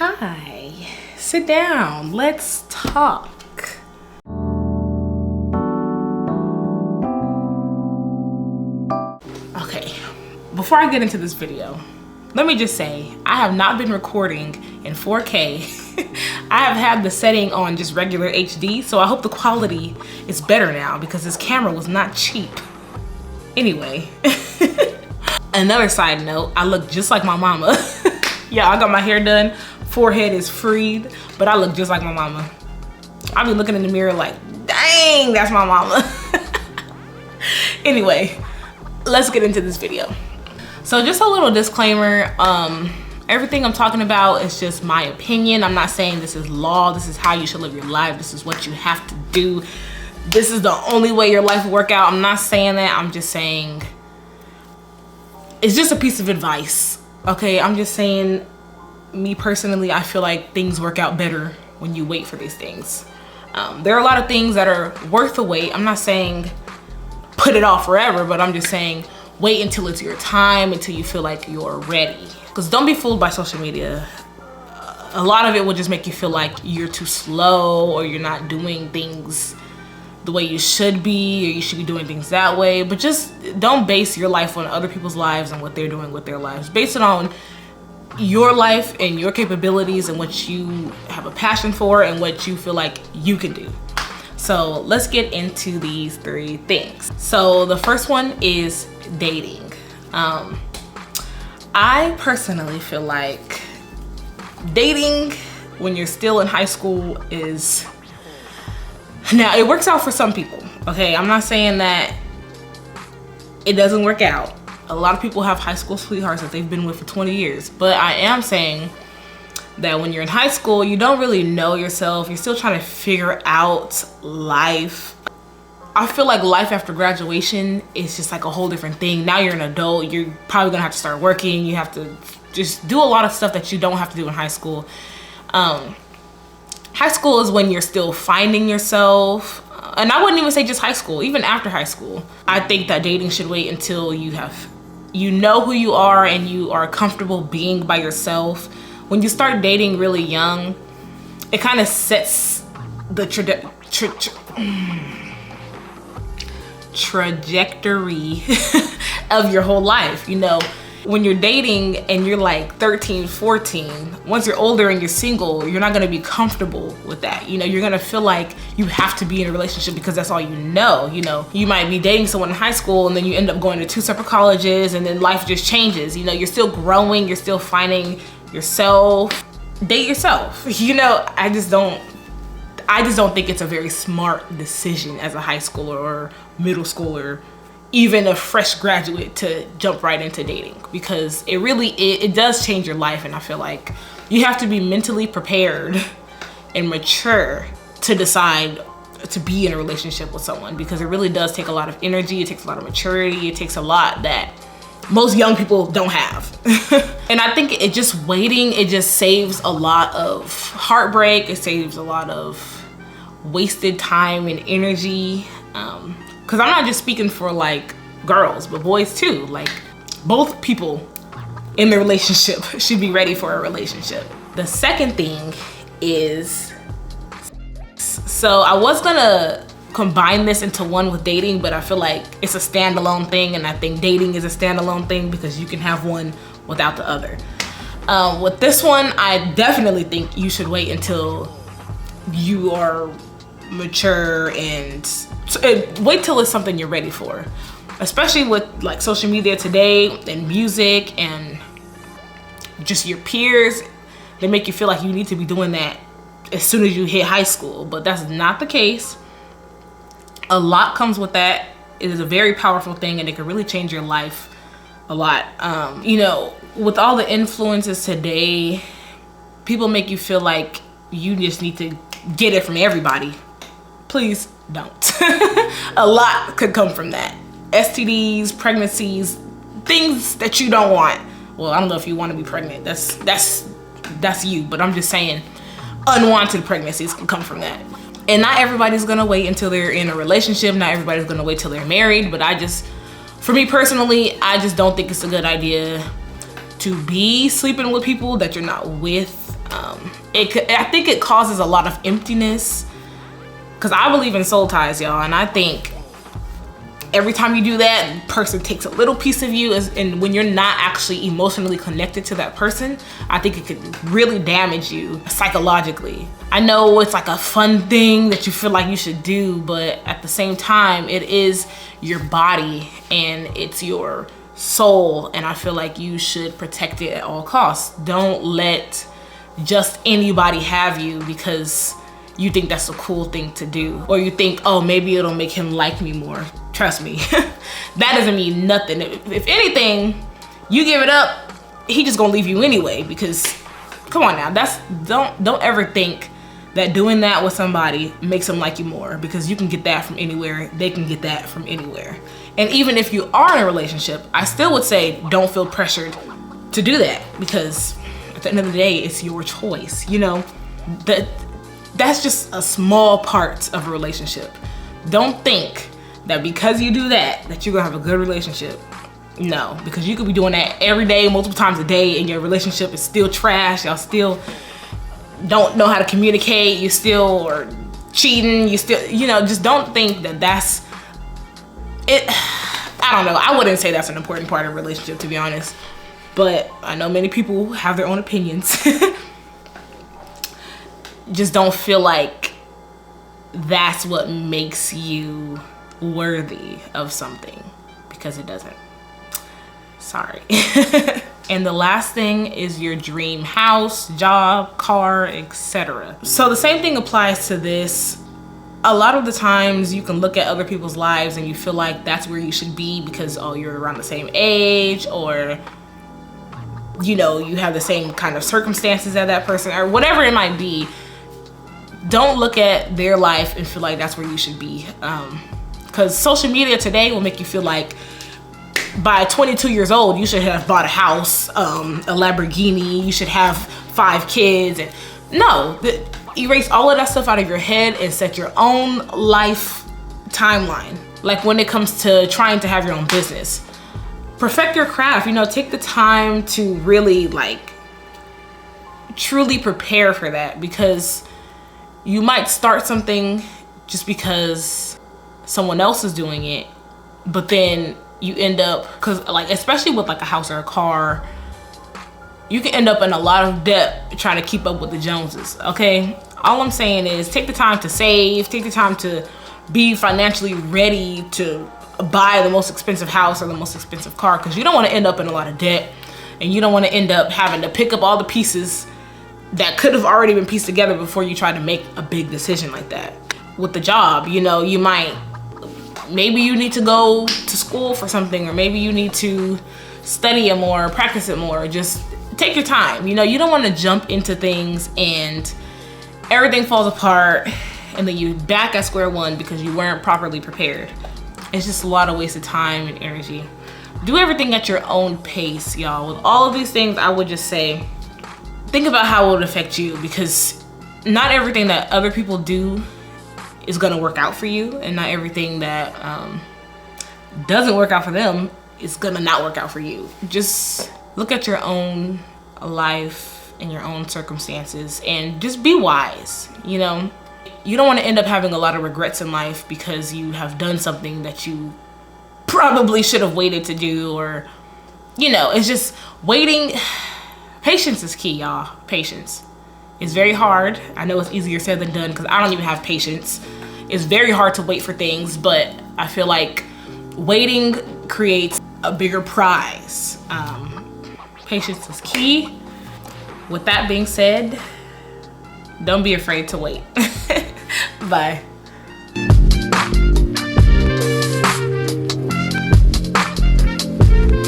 Hi, sit down, let's talk. Okay, before I get into this video, let me just say, I have not been recording in 4K. I have had the setting on just regular HD, so I hope the quality is better now because this camera was not cheap. Anyway, another side note, I look just like my mama. Yeah, I got my hair done, forehead is freed, but I look just like my mama. I be looking in the mirror like, dang, that's my mama. Anyway, let's get into this video. So just a little disclaimer, everything I'm talking about is just my opinion. I'm not saying this is law, this is how you should live your life, this is what you have to do. This is the only way your life will work out. I'm not saying that, I'm just saying, it's just a piece of advice. Okay, I'm just saying, me personally, I feel like things work out better when you wait for these things. There are a lot of things that are worth the wait. I'm not saying put it off forever, but I'm just saying wait until it's your time, until you feel like you're ready. Because don't be fooled by social media. A lot of it will just make you feel like you're too slow or you're not doing things the way you should be, or you should be doing things that way. But just don't base your life on other people's lives and what they're doing with their lives. Base it on your life and your capabilities and what you have a passion for and what you feel like you can do. So let's get into these 3 things. So the first one is dating. I personally feel like dating when you're still in high school is, now it works out for some people, okay? I'm not saying that it doesn't work out. A lot of people have high school sweethearts that they've been with for 20 years, but I am saying that when you're in high school, you don't really know yourself. You're still trying to figure out life. I feel like life after graduation is just like a whole different thing. Now you're an adult, you're probably gonna have to start working. You have to just do a lot of stuff that you don't have to do in high school. High school is when you're still finding yourself. And I wouldn't even say just high school, even after high school. I think that dating should wait until you know who you are and you are comfortable being by yourself. When you start dating really young, it kind of sets the trajectory of your whole life. You know, when you're dating and you're like 13, 14, once you're older and you're single, you're not gonna be comfortable with that. You know, you're gonna feel like you have to be in a relationship because that's all you know. You know, you might be dating someone in high school and then you end up going to 2 separate colleges and then life just changes. You know, you're still growing, you're still finding yourself. Date yourself. You know, I just don't think it's a very smart decision as a high schooler or middle schooler, even a fresh graduate, to jump right into dating, because it does change your life. And I feel like you have to be mentally prepared and mature to decide to be in a relationship with someone, because it really does take a lot of energy, it takes a lot of maturity, it takes a lot that most young people don't have. And I think it just waiting, it just saves a lot of heartbreak, it saves a lot of wasted time and energy. Because I'm not just speaking for like girls, but boys too. Like, both people in the relationship should be ready for a relationship. The second thing is, so I was gonna combine this into one with dating, but I feel like it's a standalone thing, and I think dating is a standalone thing because you can have one without the other. With this one, I definitely think you should wait until you are mature and wait till it's something you're ready for, especially with like social media today and music and just your peers. They make you feel like you need to be doing that as soon as you hit high school, but that's not the case. A lot comes with that. It is a very powerful thing, and it can really change your life a lot. You know, with all the influences today, people make you feel like you just need to get it from everybody. Please don't. A lot could come from that. STDs, pregnancies, things that you don't want. Well, I don't know if you want to be pregnant. That's you, but I'm just saying unwanted pregnancies can come from that. And not everybody's gonna wait until they're in a relationship. Not everybody's gonna wait till they're married, but for me personally, I just don't think it's a good idea to be sleeping with people that you're not with. I think it causes a lot of emptiness, because I believe in soul ties, y'all, and I think every time you do that, the person takes a little piece of you, and when you're not actually emotionally connected to that person, I think it could really damage you psychologically. I know it's like a fun thing that you feel like you should do, but at the same time, it is your body and it's your soul, and I feel like you should protect it at all costs. Don't let just anybody have you because you think that's a cool thing to do, or you think, oh, maybe it'll make him like me more. Trust me, that doesn't mean nothing. If anything, you give it up, he just gonna leave you anyway, because come on now, don't ever think that doing that with somebody makes them like you more, because you can get that from anywhere, they can get that from anywhere. And even if you are in a relationship, I still would say don't feel pressured to do that, because at the end of the day, it's your choice. You know, that's just a small part of a relationship. Don't think that because you do that you're gonna have a good relationship. No, because you could be doing that every day, multiple times a day, and your relationship is still trash. Y'all still don't know how to communicate. You still are cheating. You still, you know, just don't think that that's it. I don't know. I wouldn't say that's an important part of a relationship, to be honest. But I know many people have their own opinions. Just don't feel like that's what makes you worthy of something, because it doesn't. Sorry. And the last thing is your dream house, job, car, etc. So the same thing applies to this. A lot of the times you can look at other people's lives and you feel like that's where you should be because, oh, you're around the same age, or you know, you have the same kind of circumstances as that person, or whatever it might be. Don't look at their life and feel like that's where you should be. Because social media today will make you feel like by 22 years old, you should have bought a house, a Lamborghini, you should have 5 kids. And no, erase all of that stuff out of your head and set your own life timeline. Like when it comes to trying to have your own business, perfect your craft, you know, take the time to really like truly prepare for that, because you might start something just because someone else is doing it, but then you end up, because like especially with like a house or a car, you can end up in a lot of debt trying to keep up with the Joneses. Okay, all I'm saying is take the time to save, take the time to be financially ready to buy the most expensive house or the most expensive car, because you don't want to end up in a lot of debt, and you don't want to end up having to pick up all the pieces that could have already been pieced together before you try to make a big decision like that. With the job, you know, maybe you need to go to school for something, or maybe you need to study it more, practice it more. Just take your time. You know, you don't want to jump into things and everything falls apart and then you back at square one because you weren't properly prepared. It's just a lot of wasted time and energy. Do everything at your own pace, y'all. With all of these things, I would just say, think about how it would affect you, because not everything that other people do is gonna work out for you, and not everything that doesn't work out for them is gonna not work out for you. Just look at your own life and your own circumstances and just be wise, you know? You don't wanna end up having a lot of regrets in life because you have done something that you probably should have waited to do, or, you know, it's just waiting. Patience is key, y'all. Patience. It's very hard. I know it's easier said than done because I don't even have patience. It's very hard to wait for things, but I feel like waiting creates a bigger prize. Patience is key. With that being said, don't be afraid to wait. Bye.